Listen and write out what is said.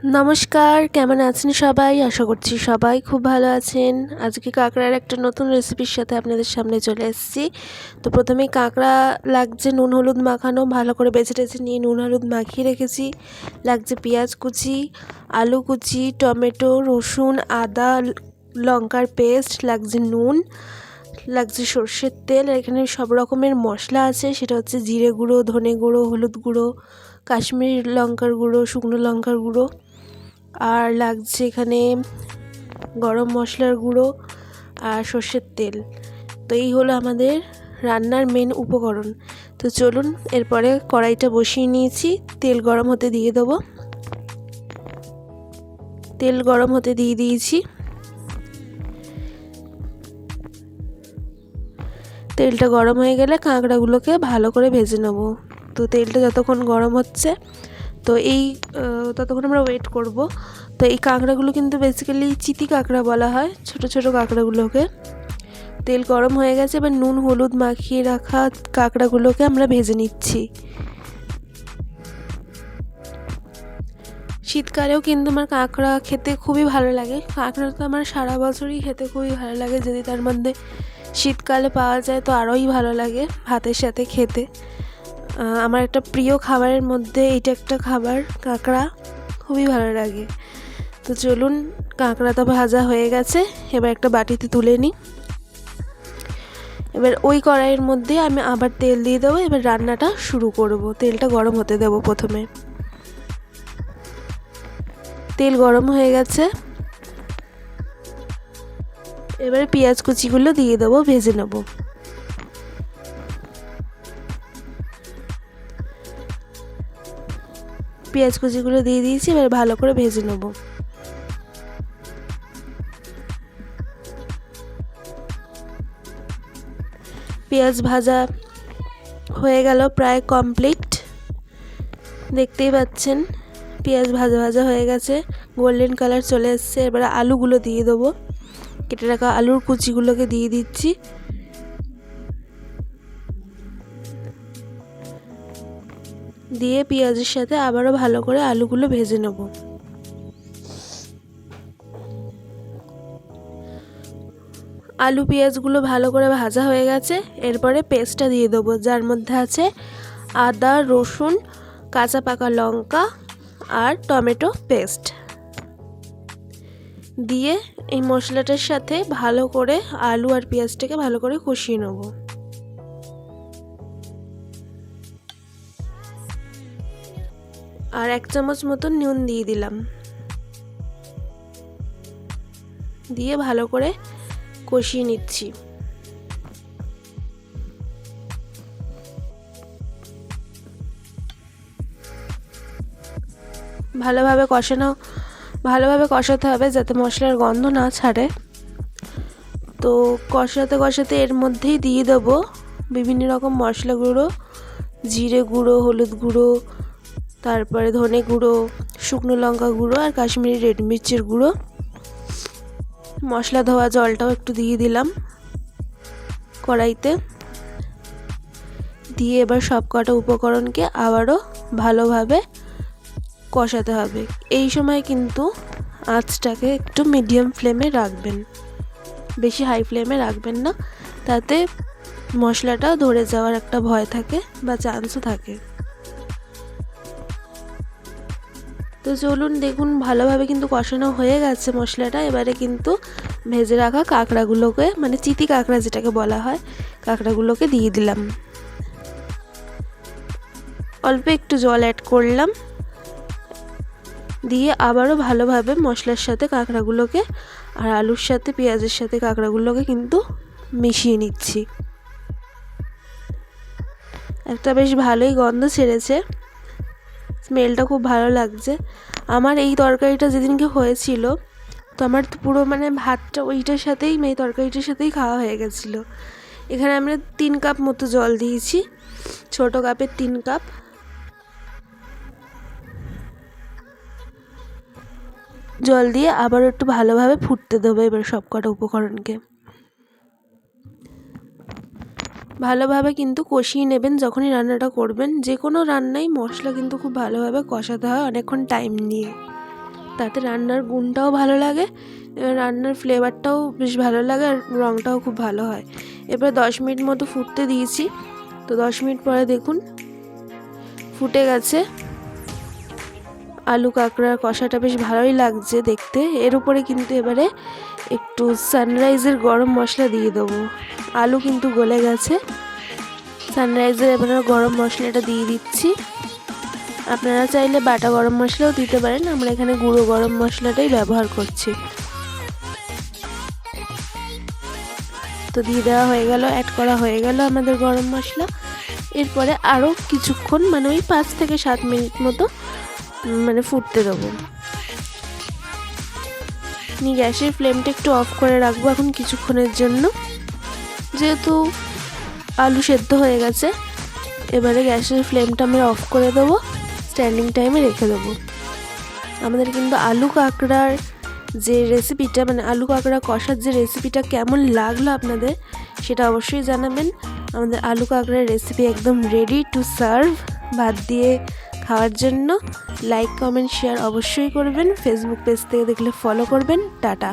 নমস্কার, কেমন আছেন সবাই? আশা করছি সবাই খুব ভালো আছেন। আজকে কাঁকড়ার একটা নতুন রেসিপির সাথে আপনাদের সামনে চলে এসেছি। তো প্রথমেই কাঁকড়া লাগছে নুন হলুদ মাখানো, ভালো করে বেছে টেছে নিয়ে নুন হলুদ মাখিয়ে রেখেছি। লাগছে পেঁয়াজ কুচি, আলু কুচি, টমেটো, রসুন, আদা, লঙ্কার পেস্ট, লাগছে নুন, লাগছে সর্ষের তেল। আর এখানে সব রকমের মশলা আছে, সেটা হচ্ছে জিরে গুঁড়ো, ধনে গুঁড়ো, হলুদ গুঁড়ো, কাশ্মীরি লঙ্কার গুঁড়ো, শুকনো লঙ্কার গুঁড়ো, আর লাগছে এখানে গরম মশলার গুঁড়ো আর সর্ষের তেল। তো এই হলো আমাদের রান্নার মেন উপকরণ। তো চলুন, এরপরে কড়াইটা বসিয়ে নিয়েছি, তেল গরম হতে দিয়ে দেবো। তেল গরম হতে দিয়ে দিয়েছি। তেলটা গরম হয়ে গেলে কাঁকড়াগুলোকে ভালো করে ভেজে নেব। তো তেলটা যতক্ষণ গরম হচ্ছে তো ততক্ষণ আমরা ওয়েট করব। তো এই কাঁকড়াগুলো কিন্তু বেসিক্যালি চিতি কাঁকড়া বলা হয়, ছোট ছোট কাঁকড়াগুলোকে। তেল গরম হয়ে গেছে, এবার নুন হলুদ মাখিয়ে রাখা কাঁকড়াগুলোকে আমরা ভেজে নিচ্ছি। শীতকালেও কিন্তু আমার কাঁকড়া খেতে খুবই ভালো লাগে। কাঁকড়া তো আমার সারা বছরই খেতে খুবই ভালো লাগে, যদি তার মধ্যে শীতকালে পাওয়া যায় তো আরোই ভালো লাগে ভাতের সাথে খেতে। আমার একটা প্রিয় খাবারের মধ্যে এইটা একটা খাবার, কাঁকড়া খুবই ভালো লাগে। তো চলুন, কাঁকড়া তো ভাজা হয়ে গেছে, এবার একটা বাটিতে তুলে নিই। এবার ওই কড়াইয়ের মধ্যে আমি আবার তেল দিয়ে দেবো। এবার রান্নাটা শুরু করব। তেলটা গরম হতে দেবো। প্রথমে তেল গরম হয়ে গেছে, এবারে পেঁয়াজ কুচিগুলো দিয়ে দেবো, ভেজে নেব। পেঁয়াজ কুচিগুলো দিয়ে দিয়েছি, এবার ভালো করে ভেজে নেব। পেঁয়াজ ভাজা হয়ে গেল, প্রায় কমপ্লিট। দেখতেই পাচ্ছেন পেঁয়াজ ভাজা ভাজা হয়ে গেছে, গোল্ডেন কালার চলে এসছে। এবারে আলুগুলো দিয়ে দেবো। কেটে রাখা আলুর কুচিগুলোকে দিয়ে দিচ্ছি। দিয়ে পেঁয়াজের সাথে আবারও ভালো করে আলুগুলো ভেজে নেব। আলু পেঁয়াজগুলো ভালো করে ভাজা হয়ে গেছে, এরপরে পেস্টটা দিয়ে দেবো, যার মধ্যে আছে আদা, রসুন, কাঁচা পাকা লঙ্কা আর টমেটো পেস্ট। দিয়ে এই মশলাটার সাথে ভালো করে আলু আর পেঁয়াজটাকে ভালো করে কষিয়ে নেব। আর 1 চামচ মতো নুন দিয়ে দিলাম। দিয়ে ভালো করে কষিয়ে নিচ্ছি। ভালোভাবে কষাতে হবে, যাতে মশলার গন্ধ না ছাড়ে। তো কষাতে কষাতে এর মধ্যেই দিয়ে দেবো বিভিন্ন রকম মশলা গুঁড়ো, জিরে গুঁড়ো, হলুদ গুঁড়ো, তারপরে ধনে গুঁড়ো, শুকনো লঙ্কা গুঁড়ো আর কাশ্মীরি রেড মির্চের গুঁড়ো। মশলা ধোয়া জলটাও একটু দিয়ে দিলাম কড়াইতে। দিয়ে এবার সব কটা উপকরণকে আবারও ভালোভাবে কষাতে হবে। এই সময় কিন্তু আঁচটাকে একটু মিডিয়াম ফ্লেমে রাখবেন, বেশি হাই ফ্লেমে রাখবেন না, তাতে মশলাটা ধরে যাওয়ার একটা ভয় থাকে বা চান্সও থাকে। তো চলুন, দেখুন ভালোভাবে কিন্তু কষানো হয়ে গেছে মশলাটা। এবারে কিন্তু ভেজে রাখা কাঁকড়াগুলোকে, মানে চিতি কাঁকড়া যেটাকে বলা হয়, কাঁকড়াগুলোকে দিয়ে দিলাম। অল্প একটু জল অ্যাড করলাম, দিয়ে আবারও ভালোভাবে মশলার সাথে কাঁকড়াগুলোকে আর আলুর সাথে পেঁয়াজের সাথে কাঁকড়াগুলোকে কিন্তু মিশিয়ে নিচ্ছি। একটা বেশ ভালোই গন্ধ ছেড়েছে, স্মেলটা খুব ভালো লাগছে। আমার এই তরকারিটা যেদিনকে হয়েছিল, তো আমার পুরো মানে ভাতটা ওইটার সাথেই, এই তরকারিটার সাথেই খাওয়া হয়ে গেছিলো। এখানে আমরা 3 কাপ মতো জল দিয়েছি, ছোটো কাপের 3 কাপ। জল দিয়ে আবার একটু ভালোভাবে ফুটতে দেবো। এবার সব কটা উপকরণকে ভালোভাবে কিন্তু কষিয়ে নেবেন যখনই রান্নাটা করবেন। যে কোনো রান্নায় মশলা কিন্তু খুব ভালোভাবে কষাতে হয়, অনেকক্ষণ টাইম নিয়ে। তাতে রান্নার গুণটাও ভালো লাগে, রান্নার ফ্লেভারটাও বেশ ভালো লাগে, আর রঙটাও খুব ভালো হয়। এবার 10 মিনিট মতো ফুটতে দিয়েছি। তো 10 মিনিট পরে দেখুন ফুটে গেছে। আলু কাঁকড়ার কষাটা বেশ ভালোই লাগছে দেখতে। এর উপরে কিন্তু এবারে একটু সানরাইজের গরম মশলা দিয়ে দেবো। আলু কিন্তু গলে গেছে, সানরাইজের এবারে গরম মশলাটা দিয়ে দিচ্ছি। আপনারা চাইলে বাটা গরম মশলাও দিতে পারেন, আমরা এখানে গুঁড়ো গরম মশলাটাই ব্যবহার করছি। তো দিয়ে দেওয়া হয়ে গেল, অ্যাড করা হয়ে গেল আমাদের গরম মশলা। এরপরে আরও কিছুক্ষণ মানে ওই 5 থেকে 7 মিনিট মতো মানে ফুটতে দেবো। গ্যাসের ফ্লেমটা একটু অফ করে রাখবো এখন কিছুক্ষণের জন্য, যেহেতু আলু সেদ্ধ হয়ে গেছে। এবারে গ্যাসের ফ্লেমটা আমরা অফ করে দেবো, স্ট্যান্ডিং টাইমে রেখে দেবো। আমাদের কিন্তু আলু কাঁকড়ার যে রেসিপিটা মানে আলু কাঁকড়া কষার যে রেসিপিটা কেমন লাগলো আপনাদের সেটা অবশ্যই জানাবেন। আমাদের আলু কাঁকড়ার রেসিপি একদম রেডি টু সার্ভ ভাত দিয়ে খাওয়ার জন্য। লাইক কমেন্ট শেয়ার অবশ্যই করবেন, ফেসবুক পেজ থেকে দেখলে ফলো করবেন। টাটা।